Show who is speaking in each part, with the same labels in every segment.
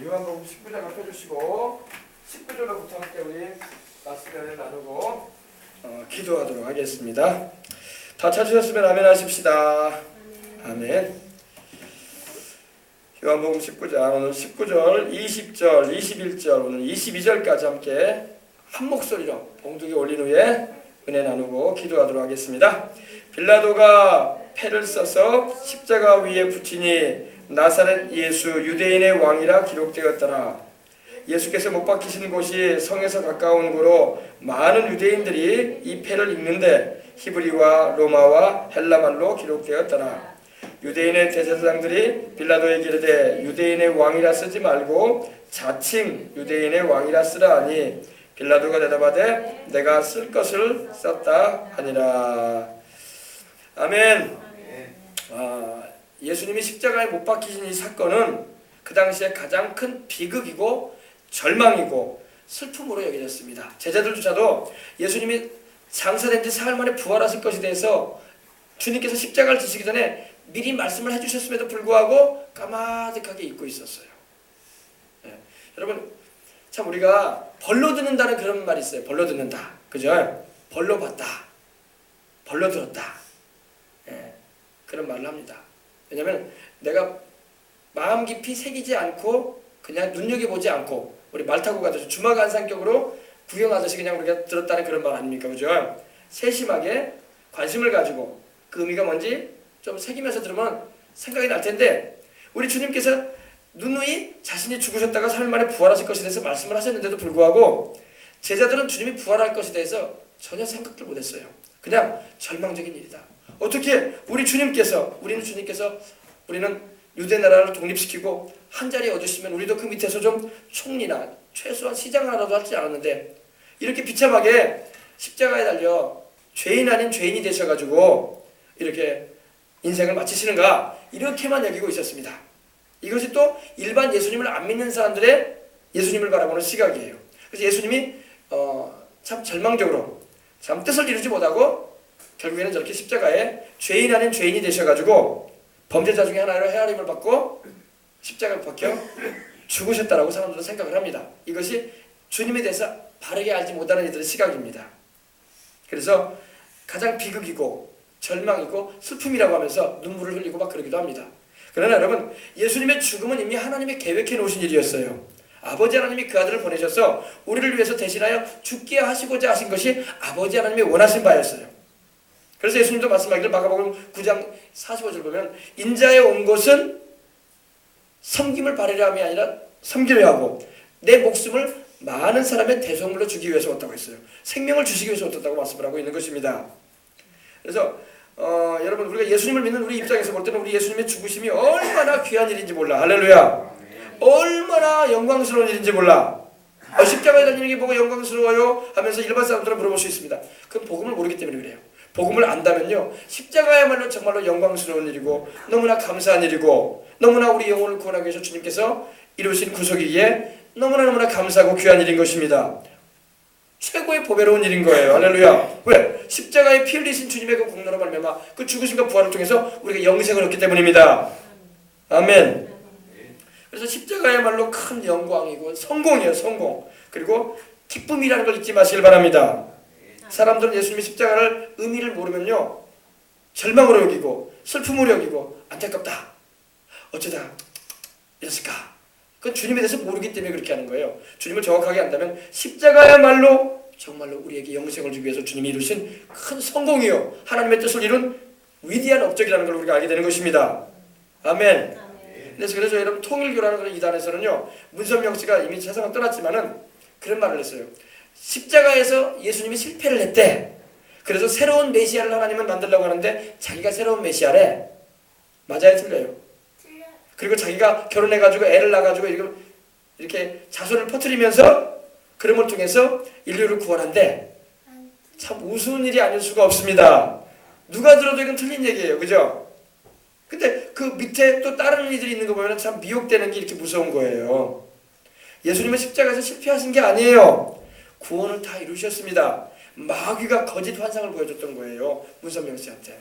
Speaker 1: 요한복음 19장을 펴주시고 19절로부터 함께 우리 말씀을 나누고 기도하도록 하겠습니다. 다 찾으셨으면 아멘 하십시다. 아멘. 요한복음 19장 오늘 19절, 20절, 21절, 오늘 22절까지 함께 한 목소리로 봉독에 올린 후에 은혜 나누고 기도하도록 하겠습니다. 빌라도가 패를 써서 십자가 위에 붙이니 나사렛 예수 유대인의 왕이라 기록되었더라. 예수께서 못 박히신 곳이 성에서 가까운 곳으로 많은 유대인들이 이 패를 읽는데 히브리와 로마와 헬라말로 기록되었더라. 유대인의 대제사장들이 빌라도에게 이르되 유대인의 왕이라 쓰지 말고 자칭 유대인의 왕이라 쓰라 하니 빌라도가 대답하되 내가 쓸 것을 썼다 하니라. 아멘. 예수님이 십자가에 못 박히신 이 사건은 그 당시에 가장 큰 비극이고 절망이고 슬픔으로 여겨졌습니다. 제자들조차도 예수님이 장사된 지 사흘 만에 부활하실 것에 대해서 주님께서 십자가를 지시기 전에 미리 말씀을 해주셨음에도 불구하고 까마득하게 잊고 있었어요. 여러분 참 우리가 벌로 듣는다는 그런 말이 있어요. 벌로 듣는다. 그죠? 벌로 봤다. 벌로 들었다. 그런 말을 합니다. 왜냐하면 내가 마음 깊이 새기지 않고 그냥 눈여겨보지 않고 우리 말 타고 가듯이 주마간산격으로 구경하듯이 그냥 우리가 들었다는 그런 말 아닙니까? 그죠? 세심하게 관심을 가지고 그 의미가 뭔지 좀 새기면서 들으면 생각이 날 텐데 우리 주님께서 누누이 자신이 죽으셨다가 3일 만에 부활하실 것에 대해서 말씀을 하셨는데도 불구하고 제자들은 주님이 부활할 것에 대해서 전혀 생각도 못했어요. 그냥 절망적인 일이다. 어떻게 우리는 주님께서 우리는 유대 나라를 독립시키고 한 자리에 얻으시면 우리도 그 밑에서 좀 총리나 최소한 시장 하나라도 할지 않았는데 이렇게 비참하게 십자가에 달려 죄인 아닌 죄인이 되셔가지고 이렇게 인생을 마치시는가 이렇게만 여기고 있었습니다. 이것이 또 일반 예수님을 안 믿는 사람들의 예수님을 바라보는 시각이에요. 그래서 예수님이 참 절망적으로 참 뜻을 이루지 못하고 결국에는 저렇게 십자가에 죄인 아닌 죄인이 되셔가지고 범죄자 중에 하나로 헤아림을 받고 십자가를 박혀 죽으셨다라고 사람들은 생각을 합니다. 이것이 주님에 대해서 바르게 알지 못하는 이들의 시각입니다. 그래서 가장 비극이고 절망이고 슬픔이라고 하면서 눈물을 흘리고 막 그러기도 합니다. 그러나 여러분 예수님의 죽음은 이미 하나님이 계획해 놓으신 일이었어요. 아버지 하나님이 그 아들을 보내셔서 우리를 위해서 대신하여 죽게 하시고자 하신 것이 아버지 하나님이 원하신 바였어요. 그래서 예수님도 말씀하기를 마가복음 9장 45절 보면 인자에 온 것은 섬김을 바라려 함이 아니라 섬기려 하고 내 목숨을 많은 사람의 대속물로 주기 위해서 왔다고 했어요. 생명을 주시기 위해서 왔다고 말씀을 하고 있는 것입니다. 그래서 여러분 우리가 예수님을 믿는 우리 입장에서 볼 때는 우리 예수님의 죽으심이 얼마나 귀한 일인지 몰라. 할렐루야. 얼마나 영광스러운 일인지 몰라. 십자가에 달리는 게 뭐가 영광스러워요? 하면서 일반 사람들은 물어볼 수 있습니다. 그건 복음을 모르기 때문에 그래요. 복음을 안다면요 십자가야말로 정말로 영광스러운 일이고 너무나 감사한 일이고 너무나 우리 영혼을 구원하기 위해서 주님께서 이루신 구속이기에 너무나 감사하고 귀한 일인 것입니다. 최고의 보배로운 일인 거예요. 할렐루야. 왜? 십자가에 피 흘리신 주님의 그 공로로 말미암아 그 죽으심과 부활을 통해서 우리가 영생을 얻기 때문입니다. 아멘. 그래서 십자가야말로 큰 영광이고 성공이에요. 성공. 그리고 기쁨이라는 걸 잊지 마시길 바랍니다. 사람들은 예수님의 십자가를 의미를 모르면요 절망으로 여기고 슬픔으로 여기고 안타깝다. 어쩌다 이랬을까? 그건 주님에 대해서 모르기 때문에 그렇게 하는 거예요. 주님을 정확하게 안다면 십자가야말로 정말로 우리에게 영생을 주기 위해서 주님이 이루신 큰 성공이요 하나님의 뜻을 이룬 위대한 업적이라는 걸 우리가 알게 되는 것입니다. 아멘. 그래서 여러분 통일교라는 그런 이단에서는요 문선명 씨가 이미 세상을 떠났지만은 그런 말을 했어요. 십자가에서 예수님이 실패를 했대. 그래서 새로운 메시아를 하나님은 만들려고 하는데 자기가 새로운 메시아래. 맞아요? 틀려요? 그리고 자기가 결혼해가지고 애를 낳아가지고 이렇게 자손을 퍼뜨리면서 그런 걸 통해서 인류를 구원한대. 참 우스운 일이 아닐 수가 없습니다. 누가 들어도 이건 틀린 얘기예요. 그죠? 근데 그 밑에 또 다른 이들이 있는 거 보면 참 미혹되는 게 이렇게 무서운 거예요. 예수님은 십자가에서 실패하신 게 아니에요. 구원을 다 이루셨습니다. 마귀가 거짓 환상을 보여줬던 거예요. 문선명 씨한테.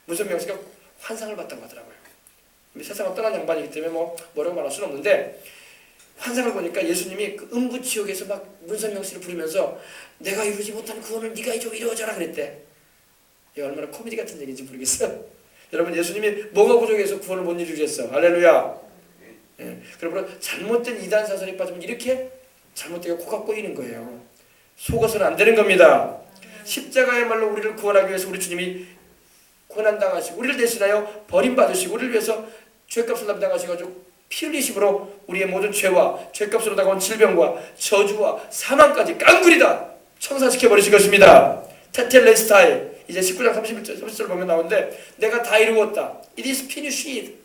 Speaker 1: 문선명 씨가 환상을 봤다고 하더라고요. 세상을 떠난 양반이기 때문에 뭐라고 말할 수는 없는데 환상을 보니까 예수님이 그 음부지옥에서 막 문선명씨를 부르면서 내가 이루지 못한 구원을 네가 좀 이루어져라 그랬대. 이게 얼마나 코미디 같은 얘기인지 모르겠어요. 여러분, 예수님이 뭐가 부족해서 구원을 못 이루겠어? 할렐루야. 예. 그러므로 잘못된 이단 사설에 빠지면 이렇게 잘못되게 코가 꼬이는 거예요. 속아서는 안 되는 겁니다. 십자가야말로 우리를 구원하기 위해서 우리 주님이 고난당하시고 우리를 대신하여 버림받으시고 우리를 위해서 죄값을 담당하셔가지고 피 흘리심으로 우리의 모든 죄와 죄값으로 다가온 질병과 저주와 사망까지 깡그리다 청산시켜버리신 것입니다. 테텔레스타이 이제 19장 30절 보면 나오는데 내가 다 이루었다. It is finished.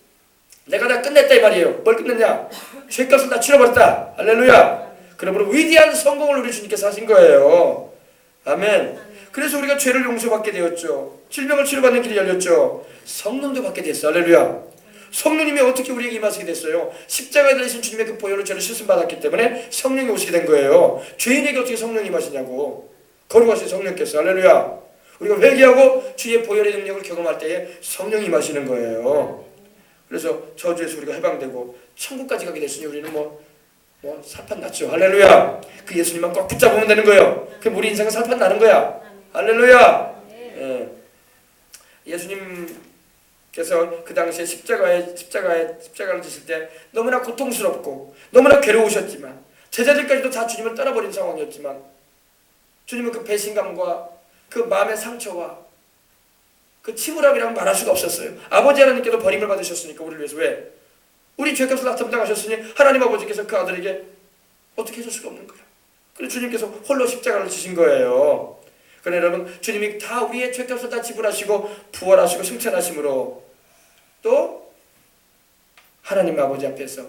Speaker 1: 내가 다 끝냈다 이 말이에요. 뭘 끝냈냐? 죄값을 다 치러버렸다. 할렐루야. 그러므로 위대한 성공을 우리 주님께서 하신 거예요. 아멘. 그래서 우리가 죄를 용서받게 되었죠. 질병을 치료받는 길이 열렸죠. 성령도 받게 됐어. 할렐루야. 성령님이 어떻게 우리에게 임하시게 됐어요? 십자가에 달리신 주님의 그 보혈로 죄를 씻음받았기 때문에 성령이 오시게 된 거예요. 죄인에게 어떻게 성령이 임하시냐고. 거룩하신 성령께서. 할렐루야. 우리가 회개하고 주의 보혈의 능력을 경험할 때에 성령이 임하시는 거예요. 그래서 저주에서 우리가 해방되고 천국까지 가게 됐으니 우리는 뭐 살판 났죠. 할렐루야. 그 예수님만 꼭 붙잡으면 되는 거예요. 그럼 우리 인생은 살판 나는 거야. 할렐루야. 예. 예수님께서 그 당시에 십자가를 지실 때 너무나 고통스럽고 너무나 괴로우셨지만 제자들까지도 다 주님을 떠나버린 상황이었지만 주님은 그 배신감과 그 마음의 상처와 그 침울함이라고 말할 수가 없었어요. 아버지 하나님께도 버림을 받으셨으니까 우리를 위해서. 왜? 우리 죄값을 다 담당하셨으니 하나님 아버지께서 그 아들에게 어떻게 해줄 수가 없는 거예요. 그래서 주님께서 홀로 십자가를 지신 거예요. 그러나 여러분, 주님이 다 우리의 죄값을 다 지불하시고 부활하시고 승천하심으로 또 하나님 아버지 앞에서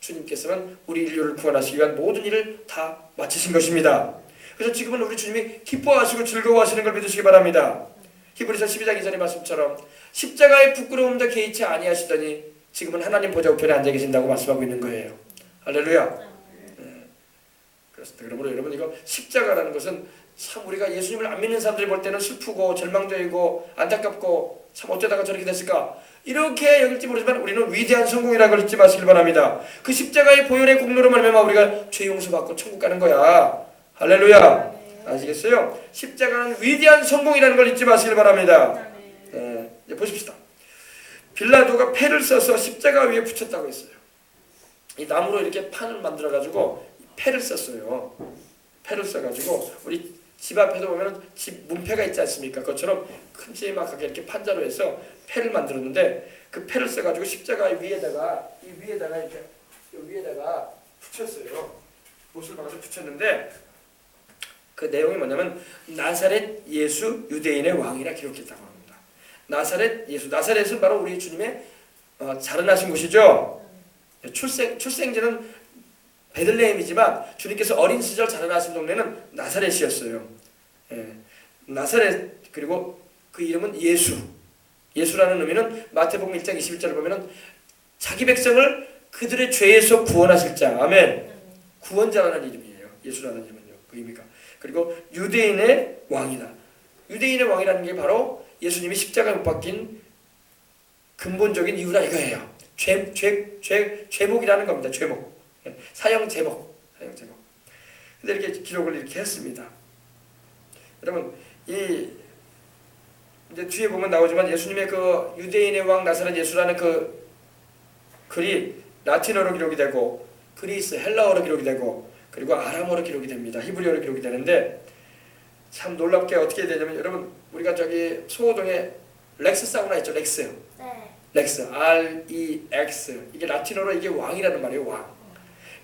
Speaker 1: 주님께서는 우리 인류를 구원하시기 위한 모든 일을 다 마치신 것입니다. 그래서 지금은 우리 주님이 기뻐하시고 즐거워하시는 걸 믿으시기 바랍니다. 히브리서 12장 2절의 말씀처럼 십자가의 부끄러움도 개의치 아니하시더니 지금은 하나님 보좌 우편에 앉아 계신다고 말씀하고 있는 거예요. 할렐루야. 그렇습니다. 그러므로 여러분, 이거 십자가라는 것은 참 우리가 예수님을 안 믿는 사람들이 볼 때는 슬프고 절망되고 안타깝고 참 어쩌다가 저렇게 됐을까 이렇게 여길지 모르지만 우리는 위대한 성공이라는 걸 잊지 마시길 바랍니다. 그 십자가의 보혈의 공로로 말미암아 우리가 죄 용서받고 천국 가는 거야. 할렐루야. 아시겠어요? 십자가는 위대한 성공이라는 걸 잊지 마시길 바랍니다. 이제 보십시다. 빌라도가 패를 써서 십자가 위에 붙였다고 했어요. 이 나무로 이렇게 판을 만들어가지고 패를 썼어요. 패를 써가지고 우리 집 앞에도 보면 집 문패가 있지 않습니까? 그것처럼 큼지막하게 이렇게 판자로 해서 패를 만들었는데 그 패를 써가지고 십자가 위에다가 이렇게 위에다가 붙였어요. 못을 박아서 붙였는데 그 내용이 뭐냐면 나사렛 예수 유대인의 왕이라 기록했다고 합니다. 나사렛 예수, 나사렛은 바로 우리 주님의 자라나신 곳이죠. 출생지는 베들레헴이지만 주님께서 어린 시절 자라나신 동네는 나사렛이었어요. 나사렛, 그리고 그 이름은 예수. 예수라는 의미는 마태복음 1장 21절을 보면은 자기 백성을 그들의 죄에서 구원하실 자. 아멘. 구원자라는 이름이에요. 예수라는 이름은요. 그 의미가. 그리고 유대인의 왕이다. 유대인의 왕이라는 게 바로 예수님이 십자가에 못 박힌 근본적인 이유라 이거예요. 죄목이라는 겁니다. 죄목. 사형 제목. 근데 이렇게 기록을 이렇게 했습니다. 여러분, 이제 뒤에 보면 나오지만 예수님의 그 유대인의 왕 나사렛 예수라는 그 글이 라틴어로 기록이 되고 그리스 헬라어로 기록이 되고 그리고 아람어로 기록이 됩니다. 히브리어로 기록이 되는데 참 놀랍게 어떻게 되냐면 여러분, 우리가 저기 소호동에 렉스 사우나 있죠. 렉스.
Speaker 2: 네.
Speaker 1: 렉스 R-E-X 이게 라틴어로 이게 왕이라는 말이에요. 왕.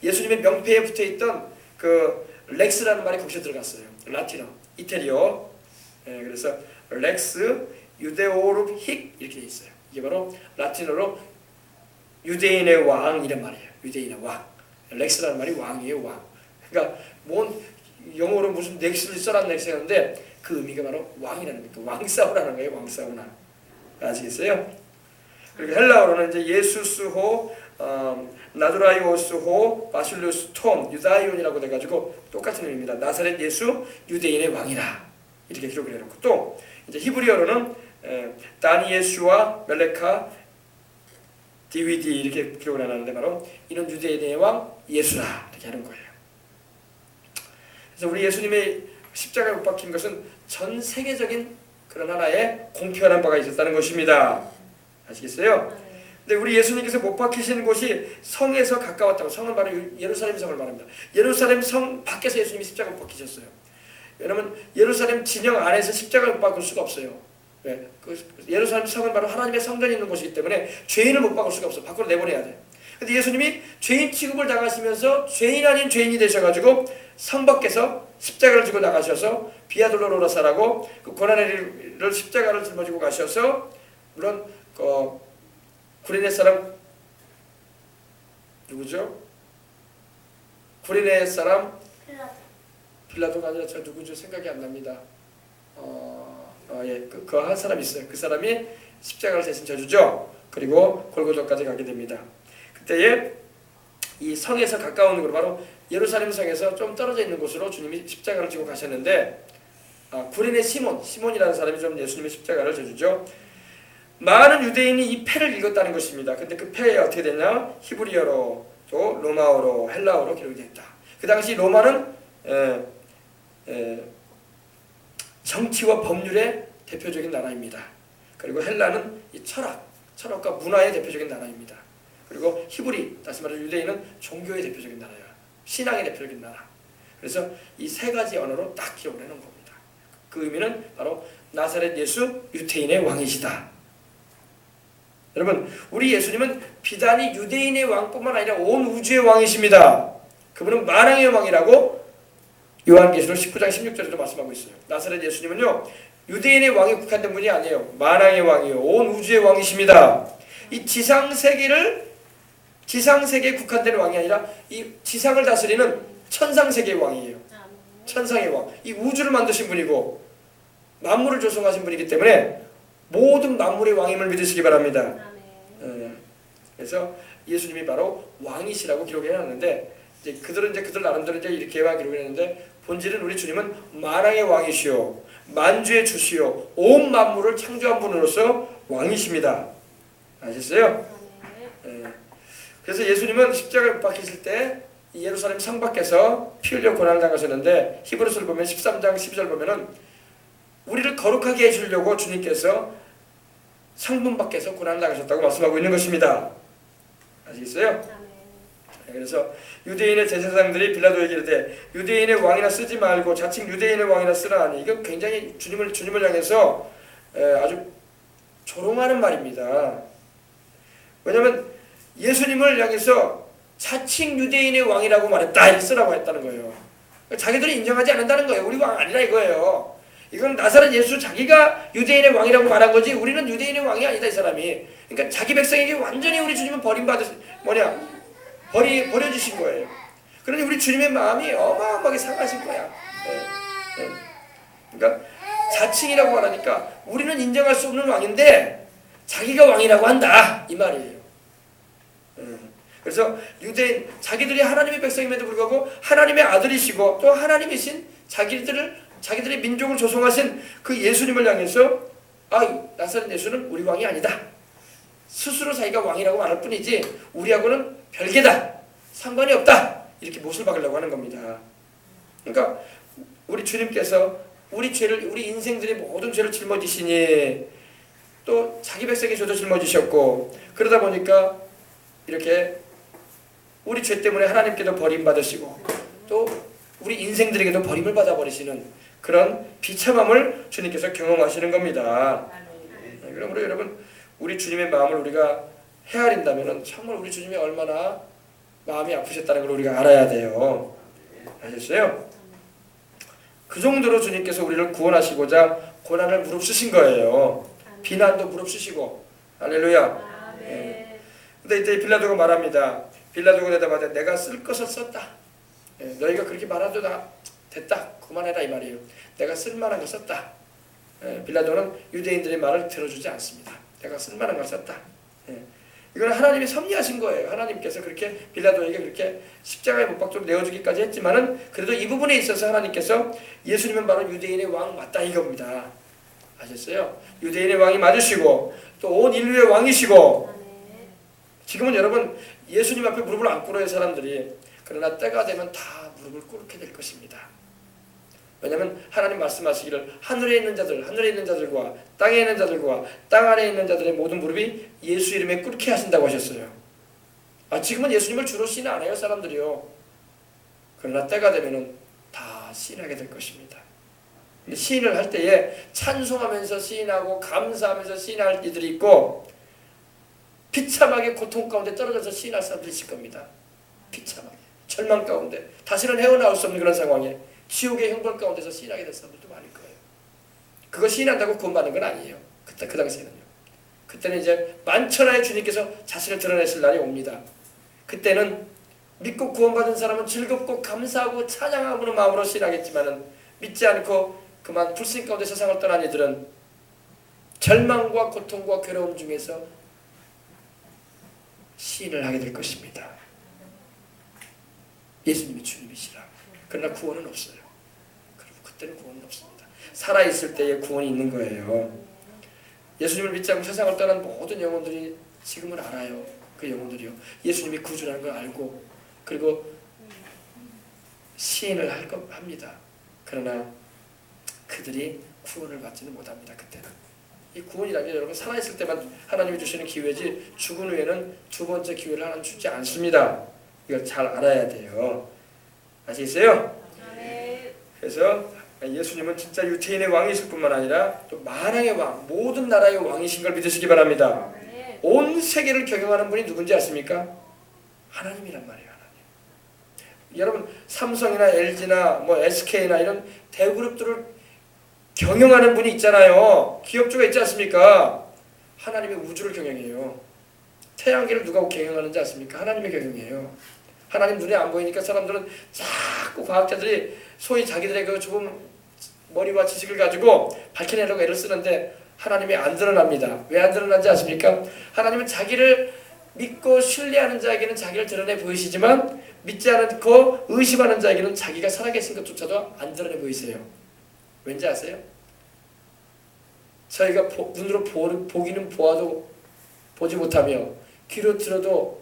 Speaker 1: 예수님의 명패에 붙어있던 그 렉스라는 말이 거기서 들어갔어요. 라틴어, 이태리어. 그래서 렉스 유데오룹 힉 이렇게 돼 있어요. 이게 바로 라틴어로 유대인의 왕 이란 말이에요. 유대인의 왕. 렉스라는 말이 왕이에요. 왕. 그러니까 뭔 영어로 무슨 넥스를 써란 넥스였는데 그 의미가 바로 왕이라는 거예요. 왕사우라는 거예요. 왕사우나. 아시겠어요? 그리고 헬라어로는 이제 예수스호 나드라이오스호 바실루스 톰 유다이온이라고 돼가지고 똑같은 의미입니다. 나사렛 예수 유대인의 왕이라 이렇게 기록을 해놓고 또 이제 히브리어로는 다니 예수와 멜레카 DVD 이렇게 기록을 해놨는데 바로 이는 유대인의 왕 예수라 이렇게 하는 거예요. 그래서 우리 예수님의 십자가에 못 박힌 것은 전 세계적인 그런 하나의 공표하는 바가 있었다는 것입니다. 아시겠어요? 근데 우리 예수님께서 못 박히신 곳이 성에서 가까웠다고. 성은 바로 예루살렘 성을 말합니다. 예루살렘 성 밖에서 예수님이 십자가 못 박히셨어요. 왜냐하면 예루살렘 진영 안에서 십자가를 못 박을 수가 없어요. 왜? 그 예루살렘 성은 바로 하나님의 성전이 있는 곳이기 때문에 죄인을 못 박을 수가 없어. 밖으로 내보내야 돼. 근데 예수님이 죄인 취급을 당하시면서 죄인 아닌 죄인이 되셔가지고 성 밖에서 십자가를 지고 나가셔서 비아돌로로라사라고 그 고난의 십자가를 짊어지고 가셔서 물론 구레네 사람 누구죠? 구레네 사람 빌라도가 아니라 저 누구죠? 생각이 안 납니다. 예, 그 한 사람 있어요. 그 사람이 십자가를 대신 져주죠. 그리고 골고다까지 가게 됩니다. 그때에 이 성에서 가까운 곳으로 바로 예루살렘 성에서 좀 떨어져 있는 곳으로 주님이 십자가를 지고 가셨는데 구레네 시몬이라는 사람이 좀 예수님의 십자가를 져주죠. 많은 유대인이 이 패를 읽었다는 것입니다. 근데 그 패에 어떻게 됐냐? 히브리어로 또 로마어로 헬라어로 기록이 됐다. 그 당시 로마는 정치와 법률의 대표적인 나라입니다. 그리고 헬라는 이 철학과 문화의 대표적인 나라입니다. 그리고 히브리, 다시 말해 유대인은 종교의 대표적인 나라야. 신앙의 대표적인 나라. 그래서 이 세 가지 언어로 딱 기록을 해놓은 겁니다. 그 의미는 바로 나사렛 예수 유대인의 왕이시다. 여러분, 우리 예수님은 비단이 유대인의 왕뿐만 아니라 온 우주의 왕이십니다. 그분은 만왕의 왕이라고 요한계시록 19장 16절에도 말씀하고 있어요. 나사렛 예수님은요, 유대인의 왕에 국한된 분이 아니에요. 만왕의 왕이에요. 온 우주의 왕이십니다. 이 지상세계에 국한된 왕이 아니라 이 지상을 다스리는 천상세계의 왕이에요. 천상의 왕. 이 우주를 만드신 분이고 만물을 조성하신 분이기 때문에 모든 만물의 왕임을 믿으시기 바랍니다. 그래서 예수님이 바로 왕이시라고 기록해 놨는데 그들 나름대로 이렇게만 기록해 놨는데 본질은 우리 주님은 만왕의 왕이시오, 만주의 주시오, 온 만물을 창조한 분으로서 왕이십니다. 아셨어요? 그래서 예수님은 십자가에 못 박히실 때 예루살렘 성 밖에서 피 흘려 고난을 당하셨는데 히브리서를 보면 13장 12절 보면은 우리를 거룩하게 해주려고 주님께서 성문 밖에서 고난을 당하셨다고 말씀하고 있는 것입니다. 아시겠어요? 그래서 유대인의 제사장들이 빌라도에게 이르되 유대인의 왕이나 쓰지 말고 자칭 유대인의 왕이나 쓰라 하니 이거 굉장히 주님을 향해서 아주 조롱하는 말입니다. 왜냐하면 예수님을 향해서 자칭 유대인의 왕이라고 말했다 이렇게 쓰라고 했다는 거예요. 자기들이 인정하지 않는다는 거예요. 우리 왕 아니라 이거예요. 이건 나사렛 예수 자기가 유대인의 왕이라고 말한 거지 우리는 유대인의 왕이 아니다 이 사람이. 그러니까 자기 백성에게 완전히 우리 주님은 버려주신 거예요. 그러니 우리 주님의 마음이 어마어마하게 상하신 거야. 그러니까 자칭이라고 말하니까 우리는 인정할 수 없는 왕인데 자기가 왕이라고 한다 이 말이에요. 그래서 유대인 자기들이 하나님의 백성임에도 불구하고 하나님의 아들이시고 또 하나님이신 자기들의 민족을 조성하신 그 예수님을 향해서 나사렛 예수는 우리 왕이 아니다. 스스로 자기가 왕이라고 말할 뿐이지 우리하고는 별개다. 상관이 없다. 이렇게 못을 박으려고 하는 겁니다. 그러니까 우리 주님께서 우리 인생들의 모든 죄를 짊어지시니 또 자기 백성의 죄도 짊어지셨고 그러다 보니까 이렇게 우리 죄 때문에 하나님께도 버림받으시고 또 우리 인생들에게도 버림을 받아버리시는 그런 비참함을 주님께서 경험하시는 겁니다. 그러므로 여러분 우리 주님의 마음을 우리가 헤아린다면 정말 우리 주님이 얼마나 마음이 아프셨다는 걸 우리가 알아야 돼요. 아셨어요? 그 정도로 주님께서 우리를 구원하시고자 고난을 무릅쓰신 거예요. 비난도 무릅쓰시고. 할렐루야. 근데 이때 빌라도가 말합니다. 빌라도가 대답하되 내가 쓸 것을 썼다. 너희가 그렇게 말하도 됐다. 그만해라 이 말이에요. 내가 쓸만한 걸 썼다. 빌라도는 유대인들의 말을 들어주지 않습니다. 내가 쓸만한 걸 썼다. 이건 하나님이 섭리하신 거예요. 하나님께서 그렇게 빌라도에게 그렇게 십자가에 못 박도록 내어주기까지 했지만은 그래도 이 부분에 있어서 하나님께서 예수님은 바로 유대인의 왕 맞다 이겁니다. 아셨어요? 유대인의 왕이 맞으시고 또 온 인류의 왕이시고 지금은 여러분 예수님 앞에 무릎을 안 꿇어요 사람들이. 그러나 때가 되면 다 무릎을 꿇게 될 것입니다. 왜냐하면 하나님 말씀하시기를 하늘에 있는 자들과 땅에 있는 자들과 땅 아래에 있는 자들의 모든 무릎이 예수 이름에 꿇게 하신다고 하셨어요. 지금은 예수님을 주로 시인 안 해요 사람들이요. 그러나 때가 되면은 다 시인하게 될 것입니다. 근데 시인을 할 때에 찬송하면서 시인하고 감사하면서 시인할 이들이 있고, 비참하게 고통 가운데 떨어져서 시인할 사람들이 있을 겁니다. 비참하게 절망 가운데 다시는 헤어나올 수 없는 그런 상황에 지옥의 형벌 가운데서 시인하게 될 사람들도 많을 거예요. 그거 시인한다고 구원받는 건 아니에요. 그 당시에는요. 그때는 이제 만천하의 주님께서 자신을 드러내실 날이 옵니다. 그때는 믿고 구원받은 사람은 즐겁고 감사하고 찬양하는 마음으로 시인하겠지만은, 믿지 않고 그만 불신 가운데 세상을 떠난 이들은 절망과 고통과 괴로움 중에서 시인을 하게 될 것입니다. 예수님이 주님이시라. 그러나 구원은 없어요. 그리고 그때는 구원은 없습니다. 살아있을 때에 구원이 있는 거예요. 예수님을 믿지 않고 세상을 떠난 모든 영혼들이 지금은 알아요. 그 영혼들이요. 예수님이 구주라는 걸 알고, 그리고 시인을 합니다. 그러나 그들이 구원을 받지는 못합니다. 그때는. 이 구원이라는 게 여러분 살아있을 때만 하나님이 주시는 기회지, 죽은 후에는 두 번째 기회를 하나님 주지 않습니다. 이걸 잘 알아야 돼요. 아시겠어요? 네. 그래서 예수님은 진짜 유태인의 왕이실 뿐만 아니라 또 만왕의 왕, 모든 나라의 왕이신 걸 믿으시기 바랍니다. 네. 온 세계를 경영하는 분이 누군지 아십니까? 하나님이란 말이에요. 하나님. 여러분 삼성이나 LG나 뭐 SK나 이런 대그룹들을 경영하는 분이 있잖아요. 기업주가 있지 않습니까? 하나님이 우주를 경영해요. 태양계를 누가 경영하는지 아십니까? 하나님이 경영해요. 하나님 눈에 안 보이니까 사람들은 자꾸 과학자들이 소위 자기들의 그 좁은 머리와 지식을 가지고 밝혀내려고 애를 쓰는데 하나님이 안 드러납니다. 왜 안 드러난지 아십니까? 하나님은 자기를 믿고 신뢰하는 자에게는 자기를 드러내 보이시지만, 믿지 않고 의심하는 자에게는 자기가 살아계신 것조차도 안 드러내 보이세요. 왠지 아세요? 저희가 눈으로 보기는 보아도 보지 못하며 귀로 들어도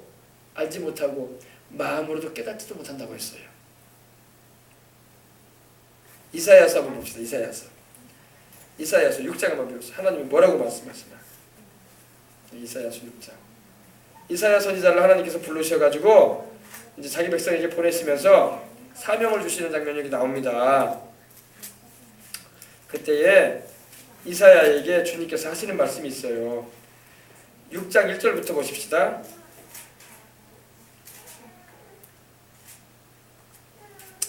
Speaker 1: 알지 못하고 마음으로도 깨닫지도 못한다고 했어요. 이사야서 한번 봅시다. 이사야서 6장 한번 봅시다. 하나님이 뭐라고 말씀하시나. 이사야서 6장. 이사야 선지자를 하나님께서 부르셔가지고 이제 자기 백성에게 보내시면서 사명을 주시는 장면이 여기 나옵니다. 그때에 이사야에게 주님께서 하시는 말씀이 있어요. 6장 1절부터 보십시다.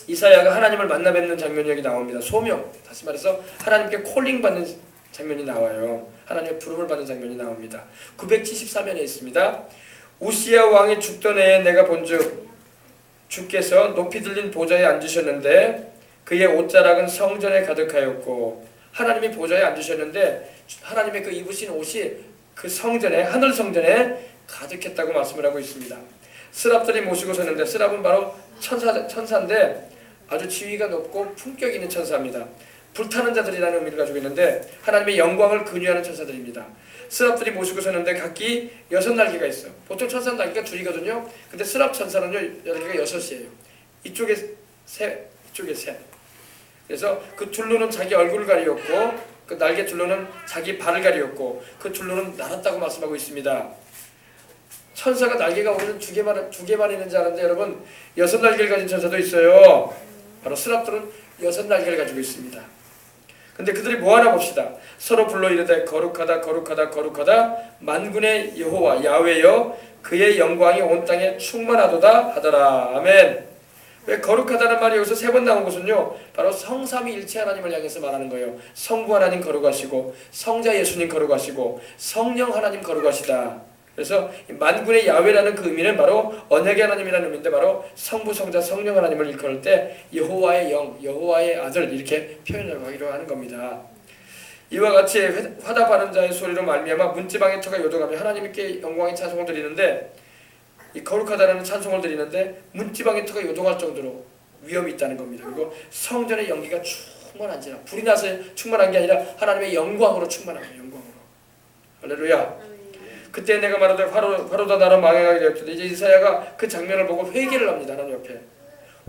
Speaker 1: 이사야가 하나님을 만나 뵙는 장면이 여기 나옵니다. 소명, 다시 말해서 하나님께 콜링 받는 장면이 나와요. 하나님의 부름을 받는 장면이 나옵니다. 974면에 있습니다. 우시야 왕이 죽던 해에 내가 본즉 주께서 높이 들린 보좌에 앉으셨는데 그의 옷자락은 성전에 가득하였고, 하나님이 보좌에 앉으셨는데 하나님의 그 입으신 옷이 그 성전에, 하늘 성전에 가득했다고 말씀을 하고 있습니다. 스랍들이 모시고 섰는데, 스랍은 바로 천사인데 아주 지위가 높고 품격 있는 천사입니다. 불타는 자들이라는 의미를 가지고 있는데 하나님의 영광을 근유하는 천사들입니다. 스랍들이 모시고 섰는데 각기 6날개가 있어요. 보통 천사는 날개가 2이거든요. 근데 스랍 천사는요, 날개가 6이에요. 이쪽에 셋, 이쪽에 셋. 그래서 그 둘로는 자기 얼굴을 가리었고, 그 날개 둘로는 자기 발을 가리었고, 그 둘로는 날았다고 말씀하고 있습니다. 천사가 날개가 오히려 두 개만 있는지 아는데 여러분 6날개를 가진 천사도 있어요. 바로 스랍들은 6날개를 가지고 있습니다. 근데 그들이 뭐하나 봅시다. 서로 불러 이르되 거룩하다 거룩하다 거룩하다 만군의 여호와 야훼여 그의 영광이 온 땅에 충만하도다 하더라. 아멘. 왜 거룩하다는 말이 여기서 3번 나온 것은요, 바로 성삼위일체 하나님을 향해서 말하는 거예요. 성부 하나님 거룩하시고, 성자 예수님 거룩하시고, 성령 하나님 거룩하시다. 그래서 만군의 야훼라는 그 의미는 바로 언약의 하나님이라는 의미인데, 바로 성부, 성자, 성령 하나님을 일컬을 때 여호와의 영, 여호와의 아들 이렇게 표현하기로 하는 겁니다. 이와 같이 화답하는 자의 소리로 말미암아 문지방의 터가 요동하며 하나님께 영광의 찬송을 드리는데, 이 거룩하다는 찬송을 드리는데 문지방의 터가 요동할 정도로 위험이 있다는 겁니다. 그리고 성전의 연기가 충만한지라, 불이 나서 충만한 게 아니라 하나님의 영광으로 충만한 거예요. 영광으로. 할렐루야. 그때 내가 말하되 화로다 나는 망해가게 되었다. 이제 이사야가 그 장면을 보고 회개를 합니다. 하나님 옆에.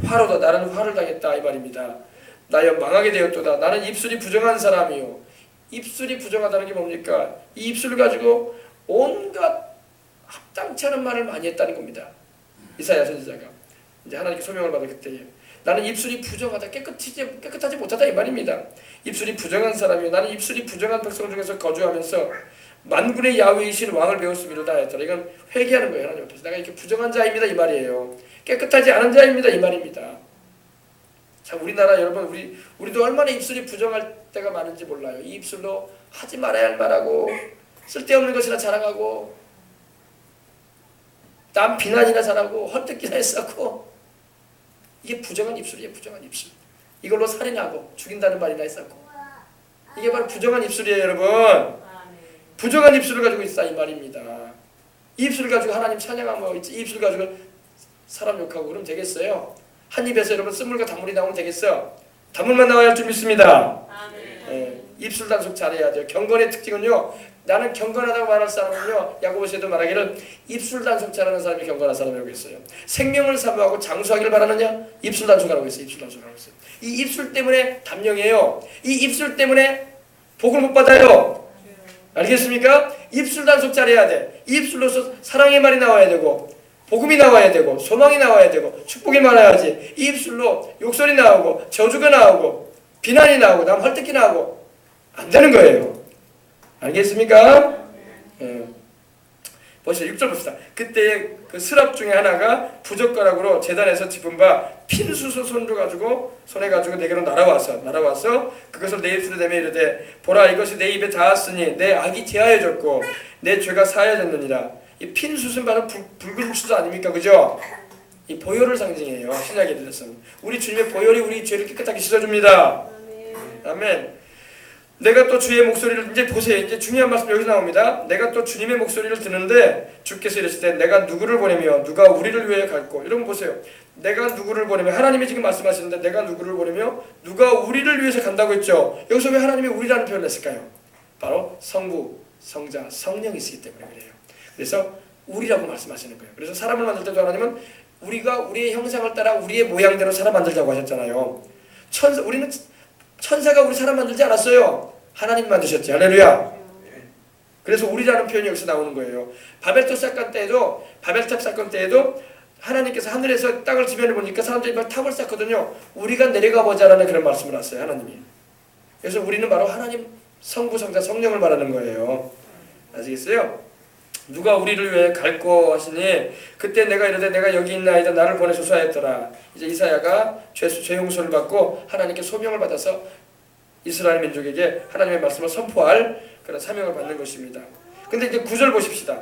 Speaker 1: 화로다 나는 화를 당했다 이 말입니다. 나여 망하게 되었도다. 나는 입술이 부정한 사람이요. 입술이 부정하다는 게 뭡니까? 이 입술을 가지고 온갖 합당치 않은 말을 많이 했다는 겁니다. 이사야 선지자가 이제 하나님께 소명을 받을 그때에 나는 입술이 부정하다 깨끗하지 못하다 이 말입니다. 입술이 부정한 사람이요 나는 입술이 부정한 백성 중에서 거주하면서 만군의 야훼이신 왕을 배웠음이로다 했더라. 이건 회개하는 거예요. 하나님 앞에서 내가 이렇게 부정한 자입니다 이 말이에요. 깨끗하지 않은 자입니다 이 말입니다. 참 우리나라 여러분 우리도 얼마나 입술이 부정할 때가 많은지 몰라요. 이 입술로 하지 말아야 할 말하고 쓸데없는 것이나 자랑하고 남 비난이나 잘하고 헐뜯기나 했었고 이게 부정한 입술이에요. 부정한 입술. 이걸로 살인하고 죽인다는 말이나 했었고 이게 바로 부정한 입술이에요 여러분. 부정한 입술을 가지고 있다 이 말입니다. 이 입술을 가지고 하나님 찬양하고 이 입술 가지고 사람 욕하고 그러면 되겠어요? 한 입에서 여러분 쓴물과 단물이 나오면 되겠어? 단물만 나와야 할 줄 믿습니다. 입술 단속 잘해야 돼요. 경건의 특징은요. 나는 경건하다고 말할 사람은요. 야고보서에도 말하기를 입술 단속 잘하는 사람이 경건한 사람이라고 했어요. 생명을 사모하고 장수하기를 바라느냐? 입술 단속하라고 했어요. 입술 단속하라고 했어요. 이 입술 때문에 담령이에요. 이 입술 때문에 복을 못 받아요. 알겠습니까? 입술 단속 잘해야 돼. 입술로서 사랑의 말이 나와야 되고 복음이 나와야 되고 소망이 나와야 되고 축복이 많아야지. 이 입술로 욕설이 나오고 저주가 나오고 비난이 나오고 남 헐뜯기 나오고 안 되는 거예요. 알겠습니까? 보시죠. 6절 봅시다. 그때 그 스랍 중에 하나가 부젓가락으로 제단에서 짚은 바 핀수소 손에 가지고 내게로 날아와서 그것을 내 입술에 대며 이르되 보라 이것이 내 입에 닿았으니 내 악이 제하여졌고 내 죄가 사하여졌느니라. 이 핀수소는 바로 붉은 수소 아닙니까? 그죠? 이 보혈을 상징해요. 신약에 들어서는 우리 주님의 보혈이 우리 죄를 깨끗하게 씻어줍니다. 아멘. 내가 또 주의 목소리를 이제 보세요. 이제 중요한 말씀 여기서 나옵니다. 내가 또 주님의 목소리를 듣는데 주께서 이르시되 내가 누구를 보내며 누가 우리를 위해 갈고. 여러분 보세요. 내가 누구를 보내며 하나님이 지금 말씀하시는데 내가 누구를 보내며 누가 우리를 위해서 간다고 했죠. 여기서 왜 하나님이 우리라는 표현을 했을까요? 바로 성부, 성자, 성령이 있기 때문에 그래요. 그래서 우리라고 말씀하시는 거예요. 그래서 사람을 만들 때도 하나님은 우리가 우리의 형상을 따라 우리의 모양대로 사람 만들자고 하셨잖아요. 우리는 천사가 우리 사람 만들지 않았어요. 하나님 만드셨지. 할렐루야. 그래서 우리라는 표현이 여기서 나오는 거예요. 바벨탑 사건 때에도 하나님께서 하늘에서 땅을 지면을 보니까 사람들이 막 탑을 쌓거든요. 우리가 내려가 보자라는 그런 말씀을 하셨어요. 하나님이. 그래서 우리는 바로 하나님 성부, 성자, 성령을 말하는 거예요. 아시겠어요? 누가 우리를 위해 갈고 하시니 그때 내가 이르되 내가 여기 있나이다 나를 보내소서 하였더라. 이제 이사야가 죄 용서를 받고 하나님께 소명을 받아서 이스라엘 민족에게 하나님의 말씀을 선포할 그런 사명을 받는 것입니다. 근데 이제 9절 보십시다.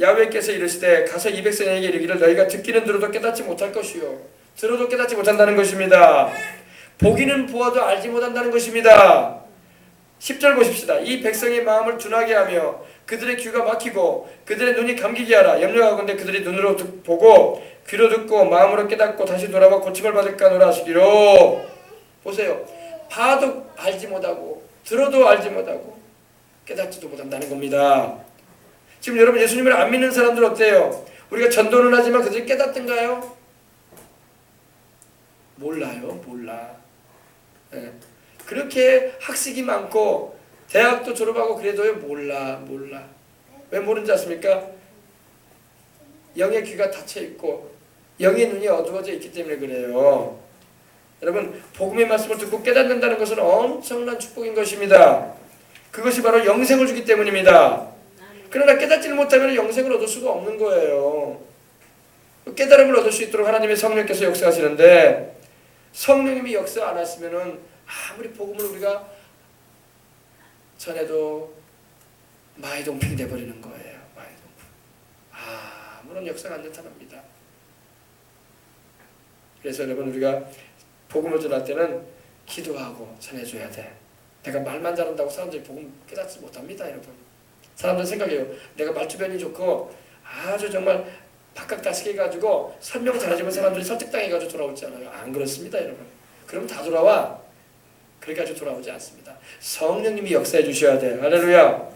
Speaker 1: 야훼께서 이르시되 가서 이 백성에게 이르기를 너희가 듣기는 들어도 깨닫지 못할 것이요 들어도 깨닫지 못한다는 것입니다. 보기는 보아도 알지 못한다는 것입니다. 10절 보십시다. 이 백성의 마음을 둔하게 하며 그들의 귀가 막히고 그들의 눈이 감기게 하라. 염려하건대 그들이 눈으로 보고 귀로 듣고 마음으로 깨닫고 다시 돌아와 고침을 받을까 노라 하시기로. 보세요. 봐도 알지 못하고 들어도 알지 못하고 깨닫지도 못한다는 겁니다. 지금 여러분 예수님을 안 믿는 사람들 어때요? 우리가 전도는 하지만 그들이 깨닫던가요? 몰라요. 몰라. 네. 그렇게 학식이 많고 대학도 졸업하고 그래도요 몰라. 왜 모르는지 아십니까? 영의 귀가 닫혀있고 영의 눈이 어두워져 있기 때문에 그래요. 여러분 복음의 말씀을 듣고 깨닫는다는 것은 엄청난 축복인 것입니다. 그것이 바로 영생을 주기 때문입니다. 그러나 깨닫지를 못하면 영생을 얻을 수가 없는 거예요. 깨달음을 얻을 수 있도록 하나님의 성령께서 역사하시는데 성령님이 역사 안 하시면은 아무리 복음을 우리가 전에도 마이동풍이 돼버리는 거예요. 마이동풍. 아무런 역사가 안 나타납니다. 그래서 여러분 우리가 복음을 전할 때는 기도하고 전해줘야 돼. 내가 말만 잘한다고 사람들이 복음 깨닫지 못합니다. 여러분. 사람들 생각해요. 내가 말주변이 좋고 아주 정말 박학다식 해가지고 설명 잘해주면 사람들이 설득당해가지고 돌아오지 않아요. 안 그렇습니다. 여러분. 그럼 다 돌아와. 그렇게 아주 돌아오지 않습니다. 성령님이 역사해 주셔야 돼요. 할렐루야.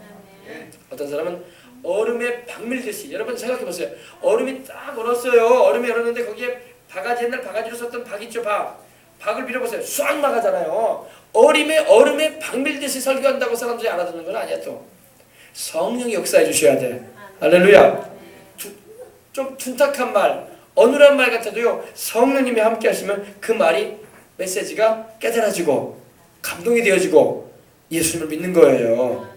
Speaker 1: 어떤 사람은 얼음에 박밀듯이. 여러분 생각해 보세요. 얼음이 딱 얼었어요. 얼음이 얼었는데 거기에 바가지, 옛날 바가지로 썼던 박 있죠, 박을 밀어보세요. 쑥 나가잖아요. 얼음에 박밀듯이 설교한다고 사람들이 알아듣는 건 아니야. 또 성령이 역사해 주셔야 돼. 할렐루야. 좀 둔탁한 말, 어눌한 말 같아도요, 성령님이 함께 하시면 그 말이, 메시지가 깨달아지고 감동이 되어지고 예수님을 믿는 거예요.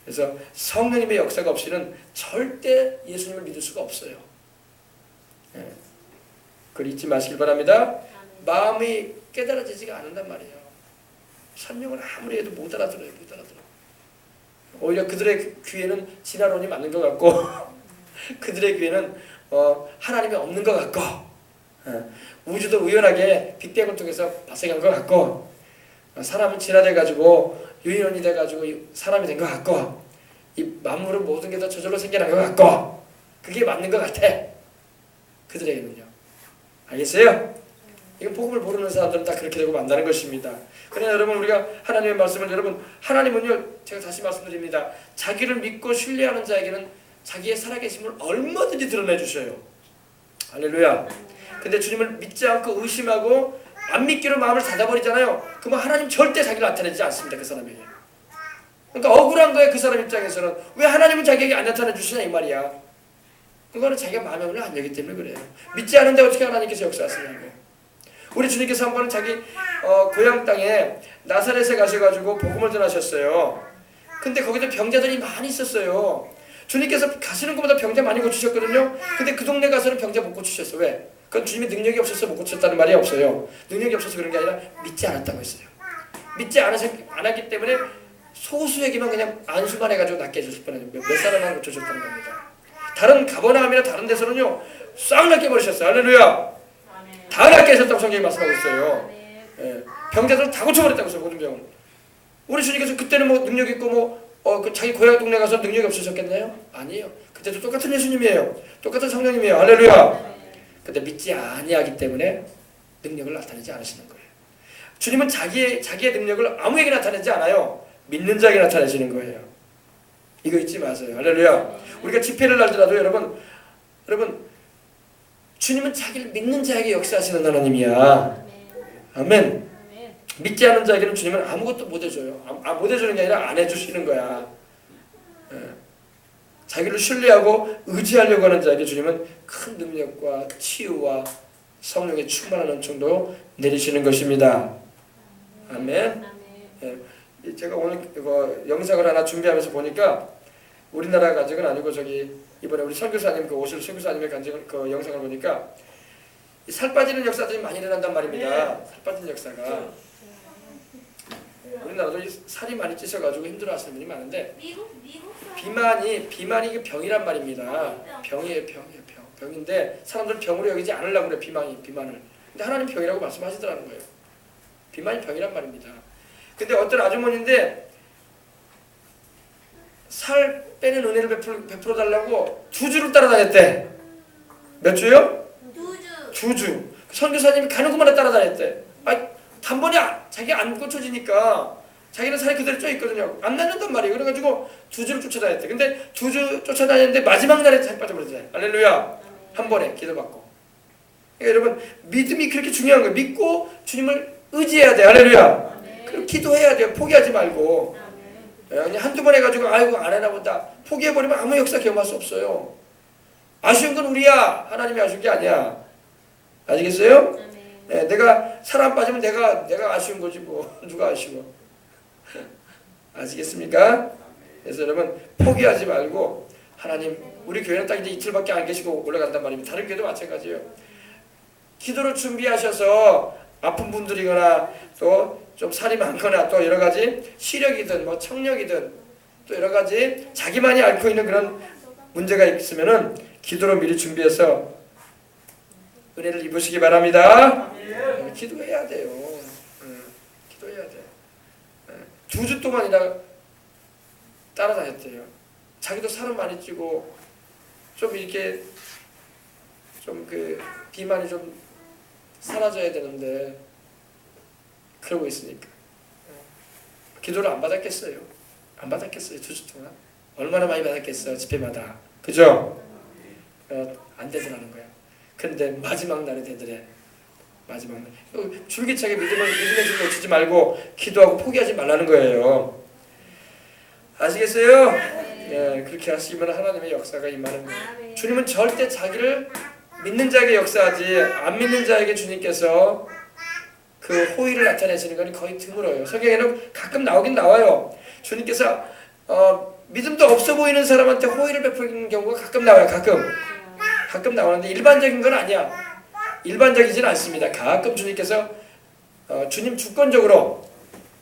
Speaker 1: 그래서 성령님의 역사가 없이는 절대 예수님을 믿을 수가 없어요. 그걸 잊지 마시길 바랍니다. 마음이 깨달아지지가 않는단 말이에요. 설명을 아무리 해도 못 알아들어요. 오히려 그들의 귀에는 진화론이 맞는 것 같고 그들의 귀에는 하나님이 없는 것 같고 우주도 우연하게 빅뱅을 통해서 발생한 것 같고 사람은 진화돼가지고 유인원이 돼가지고 사람이 된 것 같고 이 만물은 모든 게 다 저절로 생겨난 것 같고 그게 맞는 것 같아. 그들에게는요. 알겠어요? 이건 복음을 모르는 사람들은 다 그렇게 되고 만다는 것입니다. 그러나 여러분, 우리가 하나님의 말씀을, 여러분, 하나님은요, 제가 다시 말씀드립니다. 자기를 믿고 신뢰하는 자에게는 자기의 살아계심을 얼마든지 드러내 주셔요. 할렐루야. 근데 주님을 믿지 않고 의심하고 안 믿기로 마음을 닫아버리잖아요. 그러면 하나님 절대 자기를 나타내지 않습니다. 그 사람에게. 그러니까 억울한 거예요. 그 사람 입장에서는. 왜 하나님은 자기에게 안 나타내 주시냐 이 말이야. 그거는 자기가 마음의 문을 안 열기 때문에 그래요. 믿지 않은데 어떻게 하나님께서 역사하시냐고. 우리 주님께서 한 번은 자기 고향 땅에 나사렛에 가셔가지고 복음을 전하셨어요. 근데 거기도 병자들이 많이 있었어요. 주님께서 가시는 것보다 병자 많이 고치셨거든요. 근데 그 동네 가서는 병자 못 고치셨어. 왜? 그건 주님의 능력이 없어서 못 고쳤다는 말이 없어요. 능력이 없어서 그런 게 아니라 믿지 않았다고 했어요. 믿지 않았기 때문에 소수에게만 그냥 안수만 해가지고 낫게 해줬을 뿐이에요. 몇 사람만 고쳐줬다는 겁니다. 다른 가버나움이나 다른 데서는요, 싹 낫게 버리셨어요. 할렐루야. 다 낫게 하셨다고 성경이 말씀하고 있어요. 예. 병자들 다 고쳐버렸다고 했어요. 모든 병은. 우리 주님께서 그때는 뭐 능력 있고 그 자기 고향 동네 가서 능력이 없으셨겠나요? 아니에요. 그때도 똑같은 예수님이에요. 똑같은 성령님이에요. 할렐루야. 근데 믿지 아니하기 때문에 능력을 나타내지 않으시는 거예요. 주님은 자기의 능력을 아무에게 나타내지 않아요. 믿는 자에게 나타내시는 거예요. 이거 잊지 마세요. 할렐루야. 우리가 집회를 할지라도 여러분 주님은 자기를 믿는 자에게 역사하시는 하나님이야. 아멘. 믿지 않는 자에게는 주님은 아무것도 못 해줘요. 못 해주는 게 아니라 안 해주시는 거야. 자기를 신뢰하고 의지하려고 하는 자에게 주님은 큰 능력과 치유와 성령의 충만한 은총도 내리시는 것입니다. 아멘. 제가 오늘 이거 영상을 하나 준비하면서 보니까 우리나라 간증은 아니고 이번에 우리 선교사님 오실 선교사님의 간증 그 영상을 보니까 살 빠지는 역사들이 많이 일어난단 말입니다. 살 빠지는 역사가 우리나라도 살이 많이 찌셔가지고 힘들어하시는 분이 많은데 비만이 병이란 말입니다. 병이에요. 병인데 사람들 병으로 여기지 않으려고 그래. 비만을. 근데 하나님 병이라고 말씀하시더라는 거예요. 비만이 병이란 말입니다. 근데 어떤 아주머니인데 살 빼는 은혜를 베풀어 달라고 2주를 따라다녔대. 몇 주요? 2주. 선교사님이 가는 곳마다 따라다녔대. 단번에 자기가 안 고쳐지니까 자기는 살이 그대로 쪄 있거든요. 안 낫는단 말이에요. 그래가지고 2주를 쫓아다녔대. 근데 2주 쫓아다녔는데 마지막 날에 살 빠져버렸잖아요. 할렐루야. 한 번에 기도받고. 그러니까 여러분, 믿음이 그렇게 중요한 거예요. 믿고 주님을 의지해야 돼. 할렐루야. 그리고 기도해야 돼요. 포기하지 말고. 그냥 한두 번 해가지고 아이고 안 해나 보다 포기해버리면 아무 역사 경험할 수 없어요. 아쉬운 건 우리야. 하나님이 아쉬운 게 아니야. 아시겠어요? 네, 내가 사람 빠지면 내가 아쉬운 거지 뭐. 누가 아쉬워. 아시겠습니까? 그래서 여러분 포기하지 말고 하나님, 우리 교회는 딱 이제 이틀밖에 안 계시고 올라간단 말입니다. 다른 교회도 마찬가지예요. 기도를 준비하셔서 아픈 분들이거나 또 좀 살이 많거나 또 여러 가지 시력이든 뭐 청력이든 또 여러 가지 자기만이 앓고 있는 그런 문제가 있으면은 기도로 미리 준비해서 은혜를 입으시기 바랍니다. 기도해야 돼요. 기도해야 돼. 2주 동안이나 따라다녔대요. 자기도 살은 많이 찌고 좀 이렇게 좀 그 비만이 좀 사라져야 되는데 그러고 있으니까 기도를 안 받았겠어요. 2주 동안. 얼마나 많이 받았겠어 집회마다. 그죠? 안 되더라는 거야. 근데 마지막 날에 되더래. 마지막 날. 줄기차게 믿음의 줄 놓치지 말고 기도하고 포기하지 말라는 거예요. 아시겠어요? 예, 그렇게 하시면 하나님의 역사가 임하는 거예요. 주님은 절대 자기를 믿는 자에게 역사하지 안 믿는 자에게 주님께서 그 호의를 나타내시는 건 거의 드물어요. 성경에는 가끔 나오긴 나와요. 주님께서 믿음도 없어 보이는 사람한테 호의를 베푸는 경우가 가끔 나와요. 가끔 나오는데 일반적인 건 아니야. 일반적이진 않습니다. 가끔 주님께서 주님 주권적으로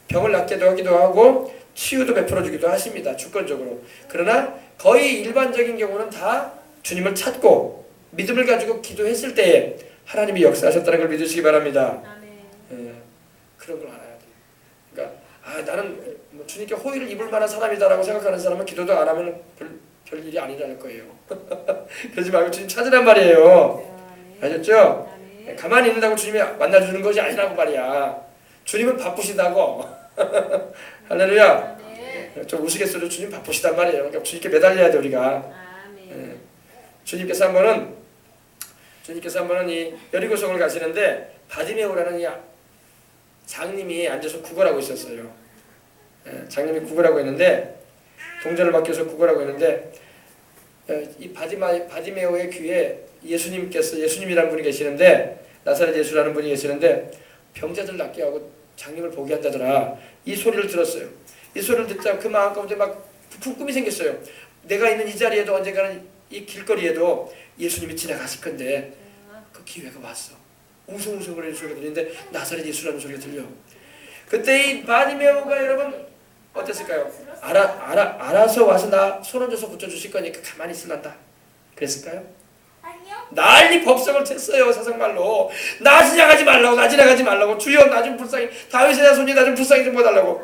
Speaker 1: 병을 낫게도 하기도 하고 치유도 베풀어 주기도 하십니다. 주권적으로. 그러나 거의 일반적인 경우는 다 주님을 찾고 믿음을 가지고 기도했을 때에 하나님이 역사하셨다는 걸 믿으시기 바랍니다. 그런 걸 알아야 돼요. 그러니까 나는 뭐 주님께 호의를 입을 만한 사람이다라고 생각하는 사람은 기도도 안 하면 별 일이 아니라는 거예요. 그러지 말고 주님 찾으란 말이에요. 아셨죠? 가만히 있는다고 주님이 만나주는 것이 아니라고 말이야. 주님은 바쁘시다고. 할렐루야. 좀 우스갯소리로 주님 바쁘시단 말이에요. 그러니까 주님께 매달려야 돼 우리가. 주님께서 한 번은 이 여리고성을 가시는데 바디메오라는 이 장님이 앉아서 구걸하고 있었어요. 장님이 구걸하고 있는데 동전을 맡겨서 구걸하고 있는데 이 바디메오의 귀에 예수님이라는 분이 계시는데 나사렛 예수라는 분이 계시는데 병자들 낫게 하고 장님을 보게 한다더라. 이 소리를 들었어요. 이 소리를 듣자 그 마음 가운데 막 부푼 꿈이 생겼어요. 내가 있는 이 자리에도 언젠가는 이 길거리에도 예수님이 지나가실 건데 그 기회가 왔어. 웅성웅성거리는 소리가 들리는데 나사렛 예수라는 소리가 들려. 그때 이 바디메오가 여러분 어땠을까요? 알아서 와서 나 손 얹어서 붙여주실 거니까 가만히 있을란다 그랬을까요?
Speaker 2: 아니요.
Speaker 1: 난리 법석을 쳤어요. 세상말로 나 지나가지 말라고 주여 나 좀 불쌍히 다윗의 자손이 나 좀 불쌍히 좀 봐달라고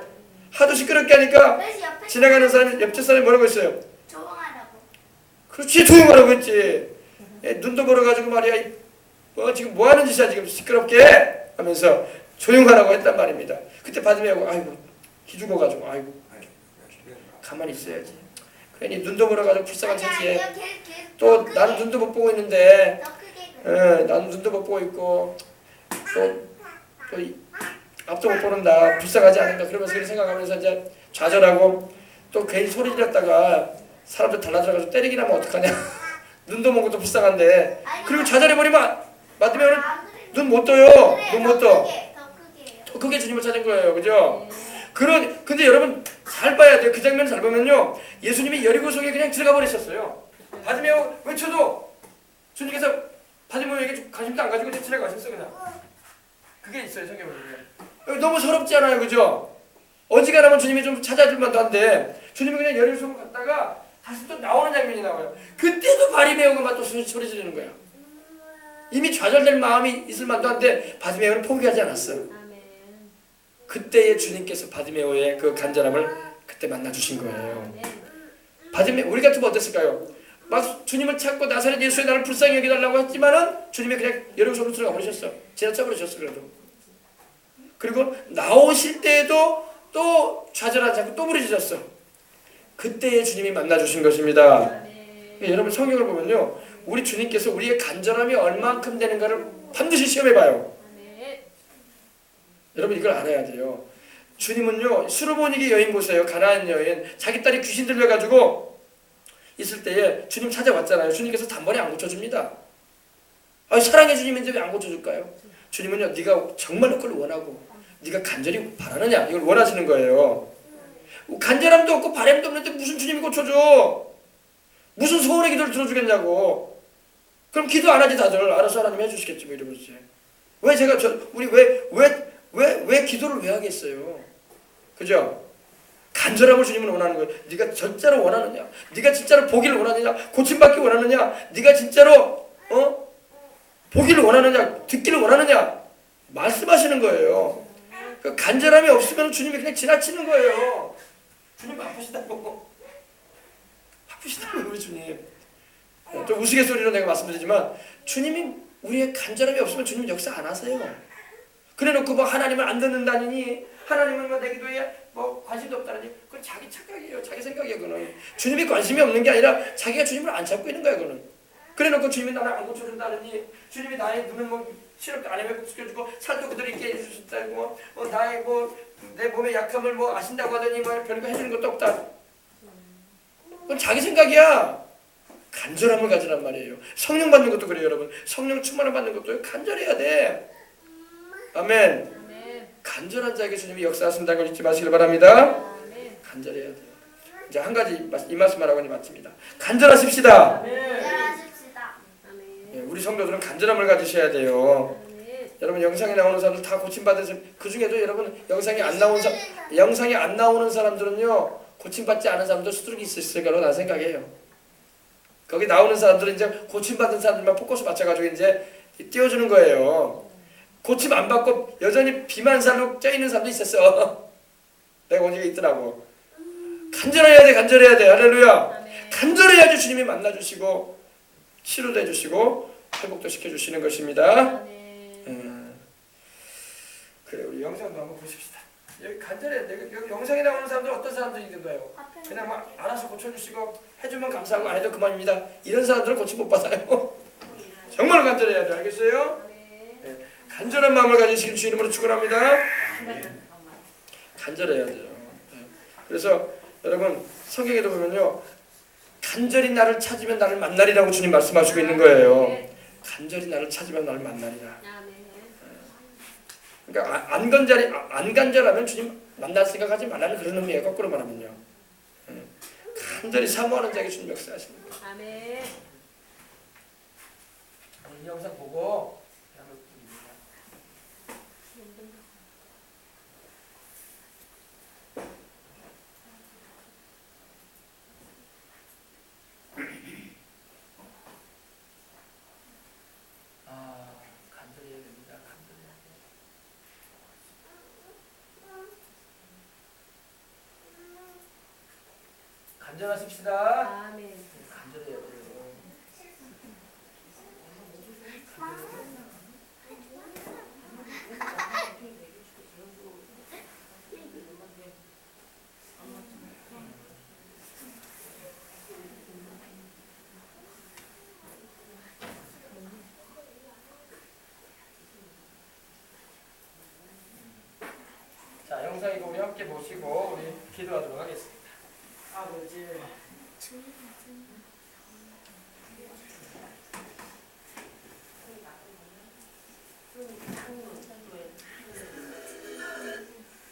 Speaker 1: 하도 시끄럽게 하니까 지나가는 사람이 옆집 사람이 뭐라고 했어요?
Speaker 2: 조용하라고.
Speaker 1: 그렇지 조용하라고 했지. 눈도 벌어가지고 말이야 지금 뭐하는 짓이야 지금 시끄럽게 하면서 조용하라고 했단 말입니다. 그때 바디메오가 아이고 기죽어가지고 아이고 가만히 있어야지. 괜히 눈도 벌어가지고 불쌍한 새끼에 또 나는 눈도 못 보고 있는데 나는 눈도 못 보고 있고 또 앞도 못 보는다 불쌍하지 않은가 그러면서 그렇게 생각하면서 이제 좌절하고 또 괜히 소리 지르다가 사람들 달라들어가지고 때리긴 하면 어떡하냐. 눈도 먼 것도 불쌍한데 그리고 좌절해버리면 바디메오는 눈 못 떠요. 눈 못 떠. 더 크게 주님을 찾은 거예요. 그죠? 근데 여러분 잘 봐야 돼요. 그 장면을 잘 보면요. 예수님이 여리고성에 그냥 들어가 버리셨어요. 바디메오 외쳐도 주님께서 바디메오에게 관심도 안 가지고 지나가셨어요. 그냥. 그게 있어요. 성경에 보면. 너무 서럽지 않아요. 그죠? 어지간하면 주님이 좀 찾아줄 만도 한데 주님이 그냥 여리고성을 갔다가 다시 또 나오는 장면이 나와요. 그때도 바디메오가 막 또 소리 지르는 거야. 이미 좌절될 마음이 있을 만도 한데 바디메오는 포기하지 않았어. 그때의 주님께서 바디메오의 그 간절함을 그때 만나주신 거예요. 바디메오 우리 같으면 어땠을까요? 막 주님을 찾고 나사렛 예수의 나를 불쌍히 여기달라고 했지만은 주님이 그냥 여리고성으로 들어가 버리셨어. 지나쳐 버리셨어. 그리고 나오실 때에도 또 좌절하지 않고 또 부르짖었어. 그때의 주님이 만나주신 것입니다. 여러분 성경을 보면요. 우리 주님께서 우리의 간절함이 얼만큼 되는가를 반드시 시험해봐요. 여러분 이걸 알아야 돼요. 주님은요. 수르보니게 여인 보세요. 가나안 여인. 자기 딸이 귀신 들려가지고 있을 때에 주님 찾아왔잖아요. 주님께서 단번에 안 고쳐줍니다. 사랑의 주님인데 왜 안 고쳐줄까요? 주님은요. 네가 정말로 그걸 원하고 네가 간절히 바라느냐 이걸 원하시는 거예요. 간절함도 없고 바람도 없는데 무슨 주님이 고쳐줘. 무슨 소원의 기도를 들어주겠냐고. 그럼 기도 안 하지 다들. 알아서 하나님 해주시겠지 뭐 이러면서. 우리 왜 기도를 왜 하겠어요? 그죠? 간절함을 주님은 원하는 거예요. 네가 진짜로 원하느냐? 네가 진짜로 보기를 원하느냐? 고침받기 원하느냐? 네가 진짜로 보기를 원하느냐? 듣기를 원하느냐? 말씀하시는 거예요. 그 간절함이 없으면 주님이 그냥 지나치는 거예요. 주님 바쁘시다고. 우리 주님. 좀 우스갯소리로 내가 말씀드리지만 주님이 우리의 간절함이 없으면 주님은 역사 안 하세요. 그래놓고 뭐 하나님을 안 듣는다니 하나님은 뭐 내 기도에 뭐 관심도 없다니 그건 자기 착각이에요. 자기 생각이에요. 그거는 주님이 관심이 없는 게 아니라 자기가 주님을 안 찾고 있는 거야. 그거는 그래놓고 주님이 나를 안 고쳐준다느니 주님이 나의 눈을 뭐 시럽도 안 해먹여주고 살도 그대로 있게 해주셨다고 나의 내 몸의 약함을 아신다고 하더니 별거 해주는 것도 없다. 그건 자기 생각이야. 간절함을 가지란 말이에요. 성령 받는 것도 그래요, 여러분. 성령 충만을 받는 것도 간절해야 돼. 아멘. 간절한 자에게 주님이 역사하신다는 걸 잊지 마시길 바랍니다. 간절해야 돼요. 이제 한 가지 이 말씀을 하고 마칩니다. 간절하십시다. 예, 우리 성도들은 간절함을 가지셔야 돼요. 여러분 영상에 나오는 사람들 다 고침받은 사람, 그 중에도 여러분 영상에 안 나오는 사람들은요 고침받지 않은 사람도 수두룩이 있을 거라고 난 생각해요. 거기 나오는 사람들은 이제 고침받은 사람들만 포커스 맞춰가지고 이제 띄워주는 거예요. 고침 안 받고 여전히 비만살로 쪄있는 사람도 있었어. 내가 본 적이 있더라고. 간절해야 돼. 할렐루야. 간절해야지 주님이 만나주시고 치료도 해주시고 회복도 시켜주시는 것입니다. 그래, 우리 영상도 한번 보십시다. 여기 간절해야 돼. 여기 영상에 나오는 사람들 어떤 사람들이 있는가요? 그냥 알아서 고쳐주시고 해주면 감사하고 안 해도 그만입니다. 이런 사람들은 고침 못 받아요. 정말 간절해야 돼. 알겠어요? 네. 간절한 마음을 가지시길 주 이름으로 축원합니다. 간절해야 돼요. 네. 그래서 여러분 성경에도 보면요 간절히 나를 찾으면 나를 만나리라고 주님 말씀하시고 있는 거예요. 간절히 나를 찾으면 나를 만나리라. 그러니까 안 간절하면 주님 만날 생각하지 말라는 그런 의미예요. 거꾸로 말하면요. 간절히 사모하는 자에게 주님 역사하시는 거예요.
Speaker 2: 아멘.
Speaker 1: 이 영상 보고 간절해야 됩니다. 간절하십시다.
Speaker 2: 아멘.
Speaker 1: 간절해야 돼요. 자, 영상 이거 우리 함께 보시고 우리 기도하도록 하겠습니다. 아버지.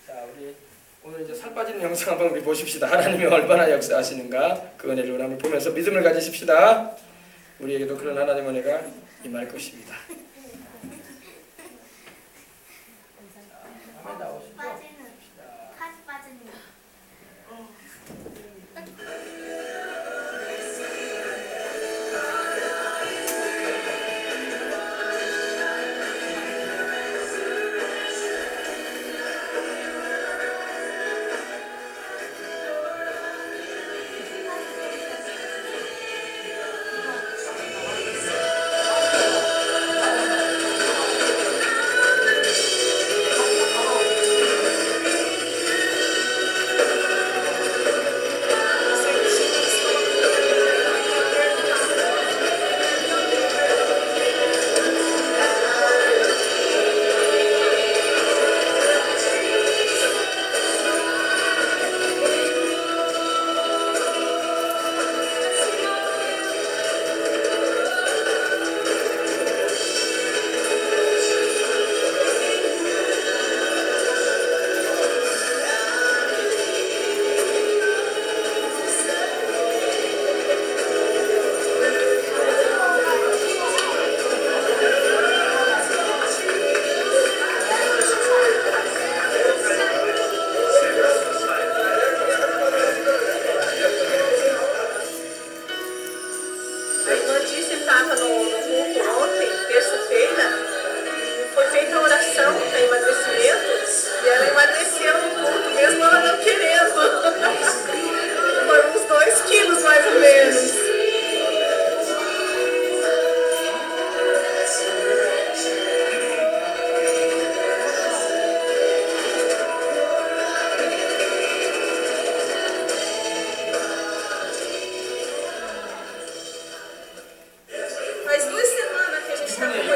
Speaker 1: 자, 우리 오늘 이제 살 빠지는 영상 한번 우리 보십시다. 하나님이 얼마나 역사하시는가 그 은혜를 한번 보면서 믿음을 가지십시다. 우리에게도 그런 하나님의 은혜가 임할 것입니다. 한번 나오시죠.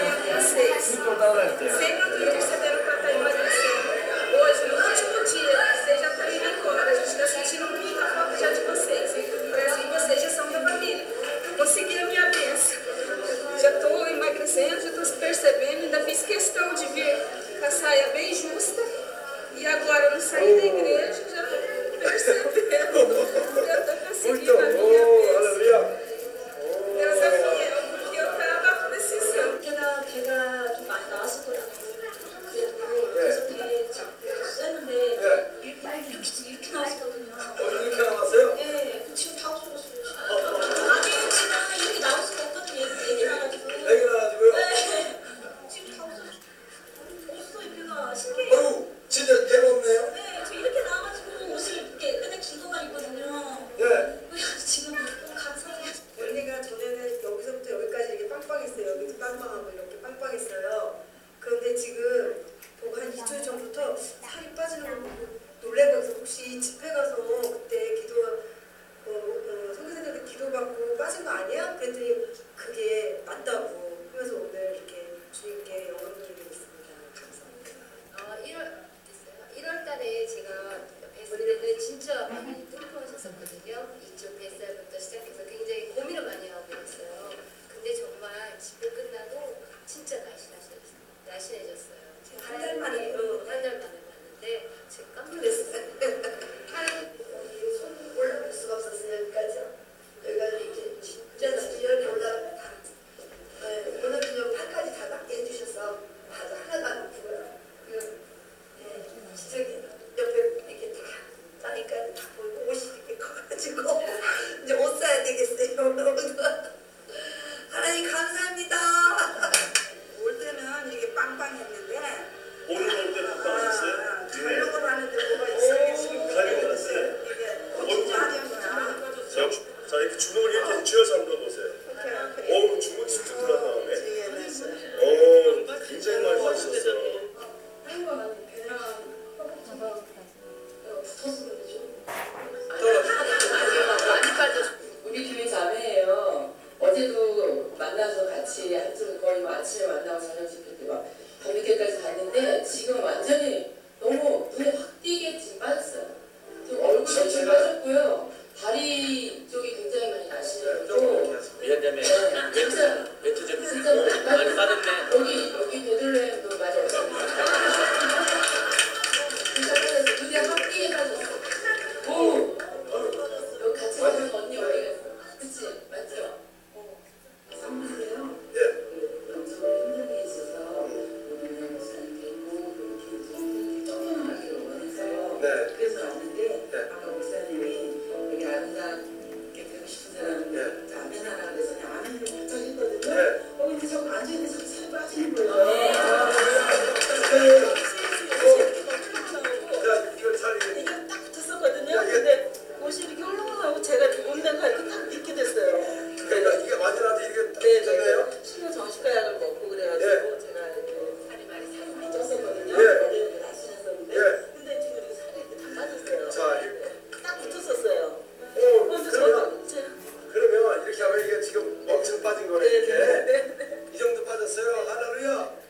Speaker 2: acompanhando vocês.
Speaker 1: 또 따라할게요.
Speaker 2: Sempre intercedendo para estar emagrecendo. Hoje, no último dia, você já está indo embora. A gente está sentindo muita falta já de vocês. Vocês já são da família. Consegui a minha bênção. Já estou emagrecendo, já estou se percebendo. Ainda fiz questão de vir com a saia bem justa. E agora eu não saí da igreja, já estou percebendo. Já estou conseguindo a minha bênção.
Speaker 1: 할렐루야.
Speaker 2: Deus é fiel, porque eu estava precisando.
Speaker 3: 걔가 좀 많이 나왔었거든요. 그래서 되게 쐈는데 이렇게 나왔거든요.
Speaker 1: 이렇게 나왔어요?
Speaker 3: 네, 지금 다 없어졌어요. 아니 지금 이렇게 나올 수가 없거든요. 얘기 나가지고.
Speaker 1: 애기 나가지고요?
Speaker 3: 네. 지금 다 없어 이렇게가 신기해요.
Speaker 1: 어우, 진짜 대박네요.
Speaker 3: 네, 저 이렇게 나와가지고 옷을 이렇게 맨날 긴 거만 입거든요.
Speaker 1: 네.
Speaker 3: 지금 감사해요.
Speaker 4: 언니가 전에는 여기서부터 여기까지 이렇게 빵빵했어요. 여기도 빵빵하고 이렇게 빵빵했어요. 그런데 지금 보고 한 2주 전부터 살이 빠지는 걸 보고 놀래고 해서 혹시 집회 가서 그때 선교사님들 기도받고 빠진 거 아니야? 그랬더니 그게 맞다고. 그래서 오늘 이렇게 주님께 영광 드리겠습니다. 감사합니다.
Speaker 5: 1월 달에 제가 뱃살을 진짜 많이 뚱뚱하셨었거든요. 이쪽 뱃살부터 시작해서 굉장히 고민을 많이 하고 있어요. 근데 정말 집회 끝나고 진짜 날씬해졌어요.
Speaker 4: 한 달 만에
Speaker 5: 한 달 만에 봤는데 제가 깜짝 놀랐어요.
Speaker 4: 손 올라올 수가 없었어요. 여기까지요. 여기가 이렇게 진짜 지연이 올라가면 다 오늘 그냥 팔까지 다 낫게 해주셔서 맞아 하나도 안 아프고요. 진짜 옆에 이렇게 다 짜니까 다 보이고 옷이 이렇게 커가지고 이제 옷 사야 되겠어요. 하나님 감사합니다. 올 때는 이게 빵빵했는데
Speaker 6: 오늘 올 때 빵빵했어요?
Speaker 4: 촬영을 하는데 뭐가 있어요?
Speaker 6: 촬영을 했어요?
Speaker 4: 이게
Speaker 6: 얼굴.
Speaker 4: 촬영이야.
Speaker 6: 자, 이렇게 주먹을 이렇게 쥐어서 한번 보세요. 오, 주먹 쑥쑥 들어가네. 오, 굉장히 많이 빠지셨어요.
Speaker 5: 많이 빠졌어요.
Speaker 7: 우리 교회 자매예요. 어제도 만나서 같이 한쪽 거의 뭐 아침에 만나고 저녁 집회 때막 밤늦게까지 갔는데 지금 완전히 너무 눈에 확 띄게 지금 빠졌어요. 지금 얼굴도 좀 빠졌고요. 다리 쪽이 굉장히 많이 나시고
Speaker 8: 미안하면
Speaker 7: 진짜
Speaker 8: 멘트 좀
Speaker 7: 진짜
Speaker 8: 많이 빠졌네.
Speaker 7: 여기 베들레헴도 맞아요. 진짜 빠졌어. 눈에 확 띄게 빠졌어. 오! 여기 같이 가는 언니 어디 갔어? 그치? 맞죠?
Speaker 4: 선물이에요.
Speaker 7: 영적으로 힘든 게 있어서 오늘 목사님 뵙고 이렇게 쫓겨나기를 원해서
Speaker 1: 네.
Speaker 7: 그래서 왔는데
Speaker 1: 네.
Speaker 7: 아까 목사님이 여기 아름답게 되고 싶은 사람
Speaker 1: 네.
Speaker 7: 아멘 하라 그래서 그냥 아멘을 부탁 했거든요.
Speaker 1: 네.
Speaker 7: 근데 자꾸 앉아있는데 자꾸 살이 빠지는 거예요.
Speaker 1: 자, 이걸 살리게.
Speaker 4: 이게 딱 붙었었거든요. 근데 옷이 이렇게 헐렁하고 제가 이렇게 몸에 가니까 딱 입게 됐어요.
Speaker 1: 그러니까 이게 완전하게 이렇게 딱
Speaker 4: 네,
Speaker 1: 있잖아요.
Speaker 4: 신경 정신과약을 먹고 그래가지고
Speaker 1: 네.
Speaker 4: 제가 이렇게
Speaker 5: 살이 많이
Speaker 4: 살이 쪘었거든요.
Speaker 1: 네.
Speaker 4: 원래는 날씬했었는데
Speaker 1: 네.
Speaker 4: 근데 지금 이렇게 살이 이렇게 다 빠졌어요.
Speaker 1: 자,
Speaker 4: 딱 붙었었어요.
Speaker 1: 오,
Speaker 4: 그래서
Speaker 1: 그러면
Speaker 4: 제가
Speaker 1: 그러면 이렇게 하면 이게 지금 엄청 빠진 거네
Speaker 4: 네,
Speaker 1: 이렇게.
Speaker 4: 네, 네.
Speaker 1: 이 정도 빠졌어요. 할렐루야.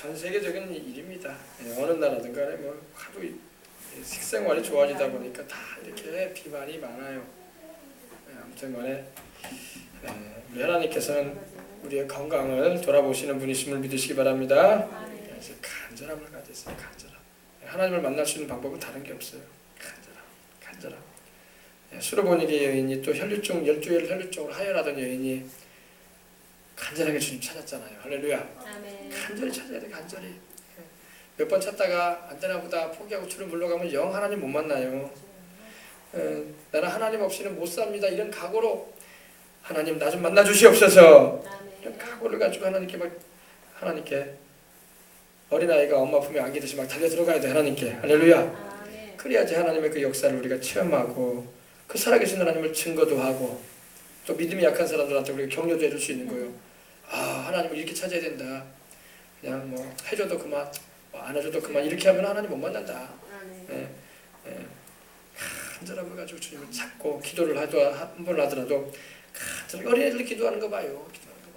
Speaker 1: 전 세계적인 일입니다. 어느 나라든 간에 뭐 하도 식생활이 좋아지다 보니까 다 이렇게 비만이 많아요. 아무튼 간에 우리 하나님께서는 우리의 건강을 돌아보시는 분이심을 믿으시기 바랍니다. 그래서 간절함을 가지세요. 간절함. 하나님을 만날 수 있는 방법은 다른 게 없어요. 간절함. 수로보니게 여인이 또 혈류증 12회를 혈류증으로 하혈하던 여인이 간절하게 주님 찾았잖아요. 할렐루야. 간절히 찾아야 돼. 간절히. 몇 번 찾다가 안 되나 보다 포기하고 주를 물러가면 영 하나님 못 만나요. 나는 하나님 없이는 못 삽니다. 이런 각오로 하나님 나 좀 만나 주시옵소서. 이런 각오를 가지고 하나님께 어린아이가 엄마 품에 안기듯이 막 달려 들어가야 돼. 하나님께. 할렐루야. 그래야지 하나님의 그 역사를 우리가 체험하고 그 살아계신 하나님을 증거도 하고 또 믿음이 약한 사람들한테 우리가 격려도 해줄 수 있는 거예요. 하나님을 이렇게 찾아야 된다. 그냥 뭐 해줘도 그만, 안 해줘도 그만 이렇게 하면 하나님 못 만난다. 간절함을 가지고 주님을 찾고 기도를 한 번 하더라도 간절하게 어린애들 기도하는 거 봐요.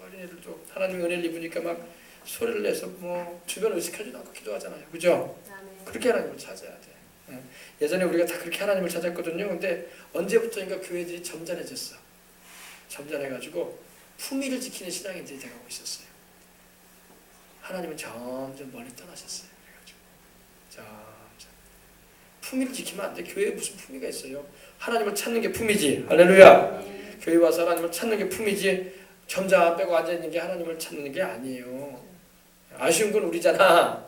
Speaker 1: 어린애들도 하나님의 은혜를 입으니까 막 소리를 내서 뭐 주변 의식하지도 않고 기도하잖아요. 그죠? 그렇게 하나님을 찾아야 돼. 예전에 우리가 다 그렇게 하나님을 찾았거든요. 근데 언제부터인가 교회들이 점잖해졌어. 점잖해가지고 품위를 지키는 신앙인들이 돼가고 있었어요. 하나님은 점점 멀리 떠나셨어요. 그래가지고 점점 품위를 지키면 안 돼. 교회에 무슨 품위가 있어요? 하나님을 찾는 게 품위지. 할렐루야. 교회 와서 하나님을 찾는 게 품위지. 점자 안 빼고 앉아 있는 게 하나님을 찾는 게 아니에요. 아쉬운 건 우리잖아.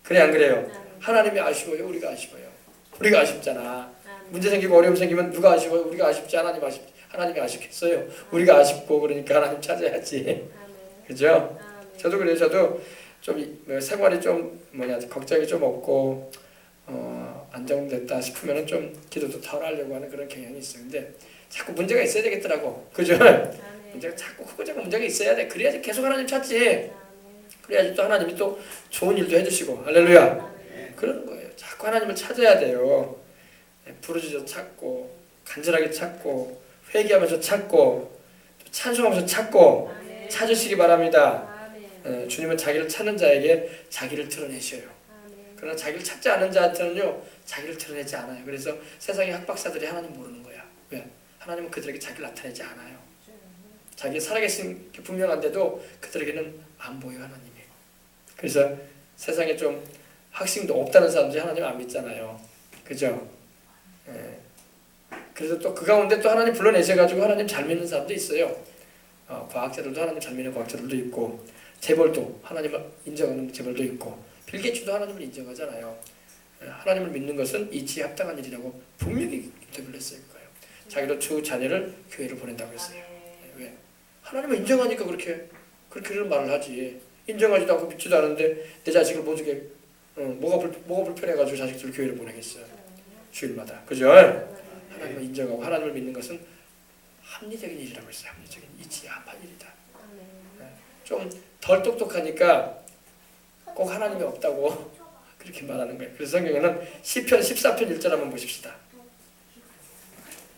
Speaker 1: 그래 안 그래요? 하나님이 아쉬워요? 우리가 아쉬워요? 우리가 아쉽잖아. 문제 생기고 어려움 생기면 누가 아쉬워요? 우리가 아쉽지. 하나님이 아쉽겠어요? 우리가 아쉽고 그러니까 하나님 찾아야지. 그죠? 저도 그래요. 저도 좀 생활이 좀 걱정이 좀 없고 안정됐다 싶으면 좀 기도도 덜 하려고 하는 그런 경향이 있어요. 근데 자꾸 문제가 있어야 되겠더라고. 그죠? 문제가 자꾸 크고 작은 문제가 있어야 돼. 그래야지 계속 하나님 찾지. 그래야지 또 하나님이 또 좋은 일도 해주시고. 할렐루야. 그러는 거예요. 자꾸 하나님을 찾아야 돼요. 부르짖어 찾고 간절하게 찾고 회개하면서 찾고 찬송하면서 찾고 찾으시기 바랍니다. 주님은 자기를 찾는 자에게 자기를 드러내셔요. 그러나 자기를 찾지 않은 자한테는요 자기를 드러내지 않아요. 그래서 세상의 학박사들이 하나님 모르는 거야. 왜? 하나님은 그들에게 자기를 나타내지 않아요. 자기 살아계신 게 분명한데도 그들에게는 안 보여 하나님이. 그래서 세상에 좀 확신도 없다는 사람들이 하나님 안 믿잖아요. 그죠? 그래서 또 그 가운데 또 하나님 불러내셔가지고 하나님 잘 믿는 사람도 있어요. 과학자들도 하나님 잘 믿는 과학자들도 있고 재벌도 하나님을 인정하는 재벌도 있고 빌 게이츠도 하나님을 인정하잖아요. 하나님을 믿는 것은 이치에 합당한 일이라고 분명히 인터뷰를 했을 거예요. 자기도 두 자녀를 교회로 보낸다고 했어요. 왜? 하나님을 인정하니까 그렇게는 말을 하지. 인정하지도 않고 믿지도 않은데 내 자식을 못 주게 뭐가 불편해가지고 자식들을 교회로 보내겠어요. 주일마다. 그죠? 하나님을 인정하고 하나님을 믿는 것은 합리적인 일이라고 했어요. 합리적인 이치에 합한 일이다. 좀 덜 똑똑하니까 꼭 하나님이 없다고 그렇게 말하는 거예요. 그래서 성경에는 시편 14편 1절 한번 보십시다.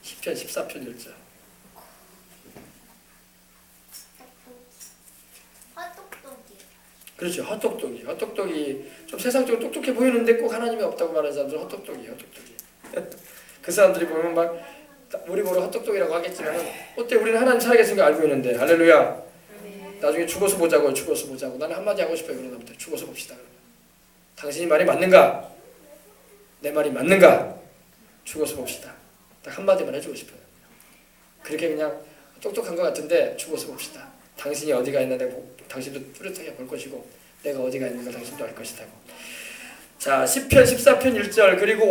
Speaker 1: 시편 14편 1절. 그렇죠. 헛똑똑이. 헛똑똑이 좀 세상적으로 똑똑해 보이는데 꼭 하나님이 없다고 말하는 사람들은 헛똑똑이에요. 헛똑똑이. 그 사람들이 보면 막 우리 보러 헛똑똑이라고 하겠지만 어때? 우리는 하나님 살아계신 거 알고 있는데. 할렐루야. 나중에 죽어서 보자고요. 죽어서 보자고. 나는 한마디 하고 싶어요. 그런 사람들. 죽어서 봅시다. 당신이 말이 맞는가? 내 말이 맞는가? 죽어서 봅시다. 딱 한마디만 해주고 싶어요. 그렇게 그냥 똑똑한 것 같은데 죽어서 봅시다. 당신이 어디가 있나 내가 당신도 뚜렷하게 볼 것이고 내가 어디가 있는가 당신도 알 것이다. 자, 시편 14편 1절 그리고